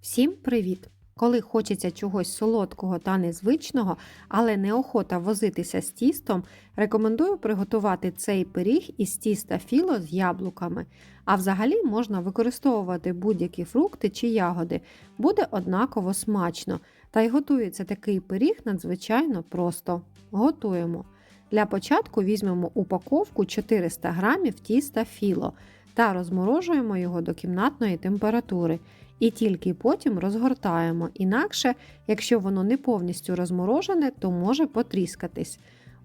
Всім привіт! Коли хочеться чогось солодкого та незвичного, але неохота возитися з тістом, рекомендую приготувати цей пиріг із тіста філо з яблуками. А взагалі можна використовувати будь-які фрукти чи ягоди, буде однаково смачно. Та й готується такий пиріг надзвичайно просто. Готуємо. Для початку візьмемо упаковку 400 г тіста філо та розморожуємо його до кімнатної температури. І тільки потім розгортаємо, інакше, якщо воно не повністю розморожене, то може потріскатись.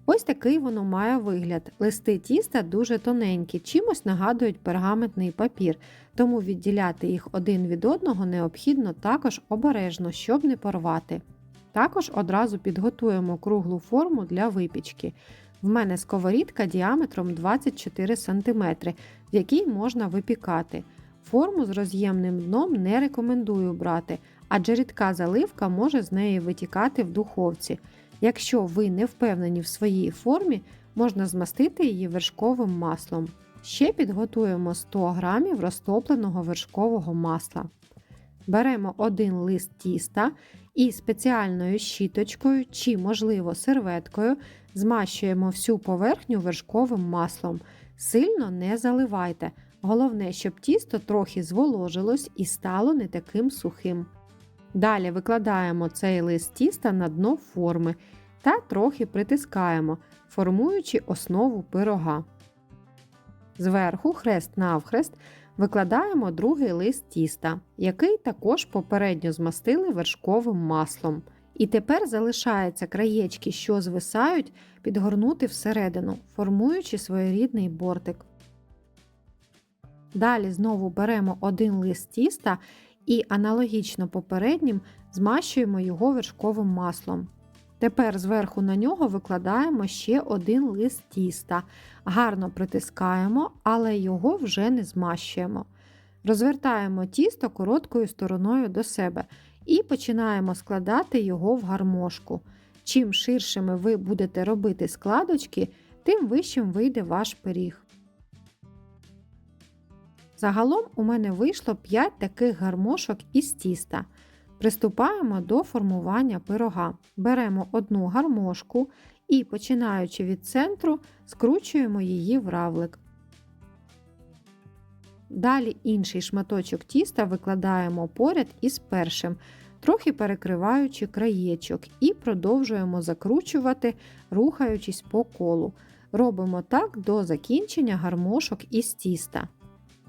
Ось такий воно має вигляд. Листи тіста дуже тоненькі, чимось нагадують пергаментний папір, тому відділяти їх один від одного необхідно також обережно, щоб не порвати. Також одразу підготуємо круглу форму для випічки. В мене сковорідка діаметром 24 см, в якій можна випікати. Форму з роз'ємним дном не рекомендую брати, адже рідка заливка може з неї витікати в духовці. Якщо ви не впевнені в своїй формі, можна змастити її вершковим маслом. Ще підготуємо 100 г розтопленого вершкового масла. Беремо один лист тіста і спеціальною щіточкою чи, можливо, серветкою змащуємо всю поверхню вершковим маслом. Сильно не заливайте. Головне, щоб тісто трохи зволожилось і стало не таким сухим. Далі викладаємо цей лист тіста на дно форми та трохи притискаємо, формуючи основу пирога. Зверху, хрест-навхрест, викладаємо другий лист тіста, який також попередньо змастили вершковим маслом. І тепер залишається краєчки, що звисають, підгорнути всередину, формуючи своєрідний бортик. Далі знову беремо один лист тіста і аналогічно попереднім змащуємо його вершковим маслом. Тепер зверху на нього викладаємо ще один лист тіста. Гарно притискаємо, але його вже не змащуємо. Розвертаємо тісто короткою стороною до себе і починаємо складати його в гармошку. Чим ширшими ви будете робити складочки, тим вищим вийде ваш пиріг. Загалом у мене вийшло 5 таких гармошок із тіста. Приступаємо до формування пирога. Беремо одну гармошку і, починаючи від центру, скручуємо її в равлик. Далі інший шматочок тіста викладаємо поряд із першим, трохи перекриваючи краєчок, і продовжуємо закручувати, рухаючись по колу. Робимо так до закінчення гармошок із тіста.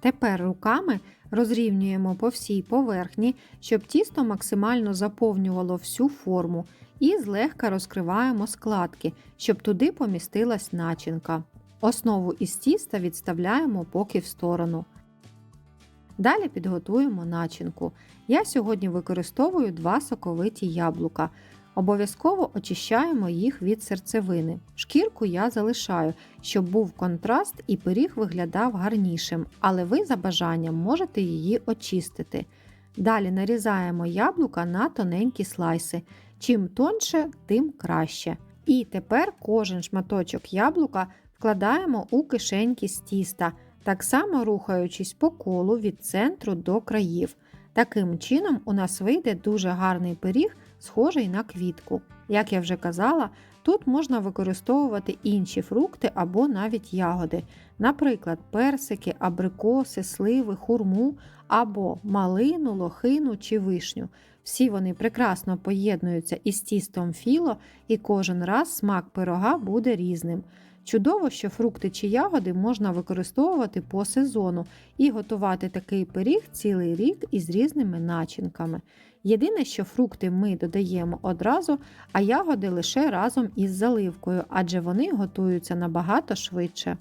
Тепер руками розрівнюємо по всій поверхні, щоб тісто максимально заповнювало всю форму, і злегка розкриваємо складки, щоб туди помістилась начинка. Основу із тіста відставляємо поки в сторону. Далі підготуємо начинку. Я сьогодні використовую 2 соковиті яблука. Обов'язково очищаємо їх від серцевини. Шкірку я залишаю, щоб був контраст і пиріг виглядав гарнішим, але ви за бажанням можете її очистити. Далі нарізаємо яблука на тоненькі слайси. Чим тоньше, тим краще. І тепер кожен шматочок яблука вкладаємо у кишеньки з тіста, так само рухаючись по колу від центру до країв. Таким чином у нас вийде дуже гарний пиріг, схожий на квітку. Як я вже казала, тут можна використовувати інші фрукти або навіть ягоди, наприклад, персики, абрикоси, сливи, хурму або малину, лохину чи вишню. Всі вони прекрасно поєднуються із тістом філо, і кожен раз смак пирога буде різним. Чудово, що фрукти чи ягоди можна використовувати по сезону і готувати такий пиріг цілий рік із різними начинками. Єдине, що фрукти ми додаємо одразу, а ягоди лише разом із заливкою, адже вони готуються набагато швидше.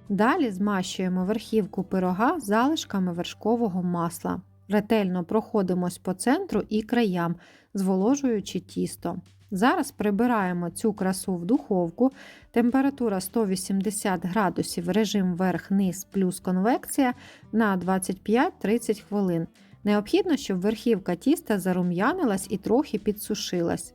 Далі змащуємо верхівку пирога залишками вершкового масла. Ретельно проходимось по центру і краям, зволожуючи тісто. Зараз прибираємо цю красу в духовку, температура 180 градусів, режим верх-низ плюс конвекція на 25-30 хвилин. Необхідно, щоб верхівка тіста зарум'янилась і трохи підсушилась.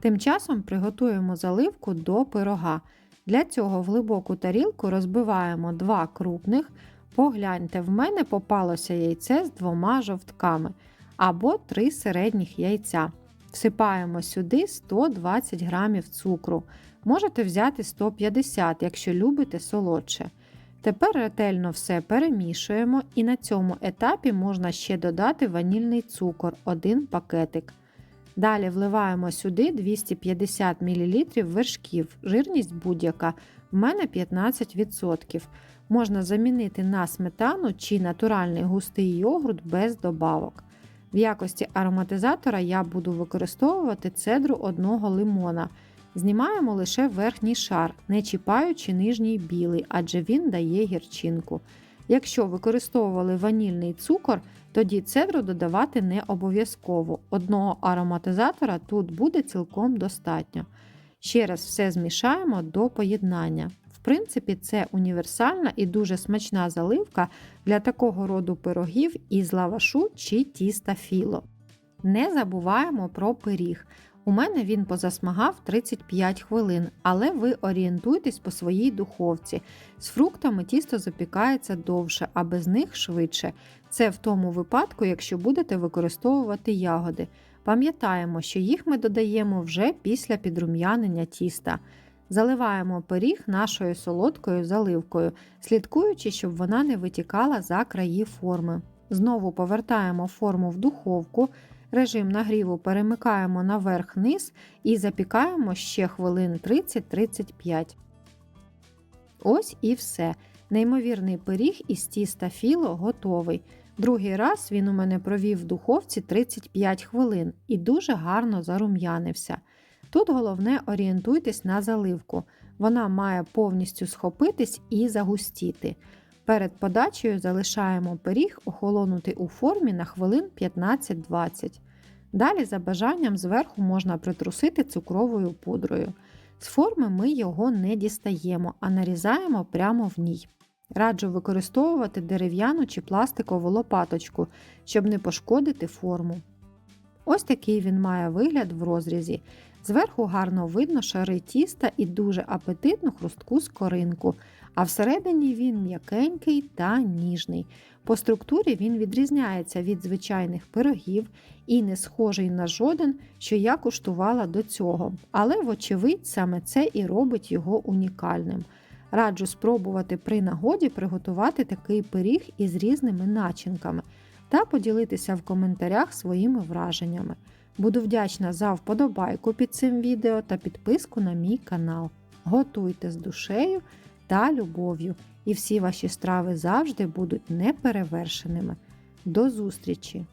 Тим часом приготуємо заливку до пирога. Для цього в глибоку тарілку розбиваємо 2 крупних. Погляньте, в мене попалося яйце з 2 жовтками. або 3 середніх яйця. Всипаємо сюди 120 г цукру. Можете взяти 150, якщо любите солодше. Тепер ретельно все перемішуємо і на цьому етапі можна ще додати ванільний цукор 1 пакетик. Далі вливаємо сюди 250 мл вершків, жирність будь-яка, в мене 15%. Можна замінити на сметану чи натуральний густий йогурт без добавок. В якості ароматизатора я буду використовувати цедру одного лимона. Знімаємо лише верхній шар, не чіпаючи нижній білий, адже він дає гірчинку. Якщо використовували ванільний цукор, тоді цедру додавати не обов'язково. Одного ароматизатора тут буде цілком достатньо. Ще раз все змішаємо до поєднання. В принципі, це універсальна і дуже смачна заливка для такого роду пирогів із лавашу чи тіста філо. Не забуваємо про пиріг. У мене він позасмагав 35 хвилин, але ви орієнтуйтесь по своїй духовці. З фруктами тісто запікається довше, а без них швидше. Це в тому випадку, якщо будете використовувати ягоди. Пам'ятаємо, що їх ми додаємо вже після підрум'янення тіста. Заливаємо пиріг нашою солодкою заливкою, слідкуючи, щоб вона не витікала за краї форми. Знову повертаємо форму в духовку. Режим нагріву перемикаємо наверх-низ і запікаємо ще хвилин 30-35. Ось і все. Неймовірний пиріг із тіста філо готовий. Другий раз він у мене провів в духовці 35 хвилин і дуже гарно зарум'янився. Тут головне орієнтуйтесь на заливку. Вона має повністю схопитись і загустіти. Перед подачею залишаємо пиріг охолонути у формі на хвилин 15-20. Далі за бажанням зверху можна притрусити цукровою пудрою. З форми ми його не дістаємо, а нарізаємо прямо в ній. Раджу використовувати дерев'яну чи пластикову лопаточку, щоб не пошкодити форму. Ось такий він має вигляд в розрізі. Зверху гарно видно шари тіста і дуже апетитну хрустку скоринку, а всередині він м'якенький та ніжний. По структурі він відрізняється від звичайних пирогів і не схожий на жоден, що я куштувала до цього, але вочевидь саме це і робить його унікальним. Раджу спробувати при нагоді приготувати такий пиріг із різними начинками та поділитися в коментарях своїми враженнями. Буду вдячна за вподобайку під цим відео та підписку на мій канал. Готуйте з душею та любов'ю, і всі ваші страви завжди будуть неперевершеними. До зустрічі!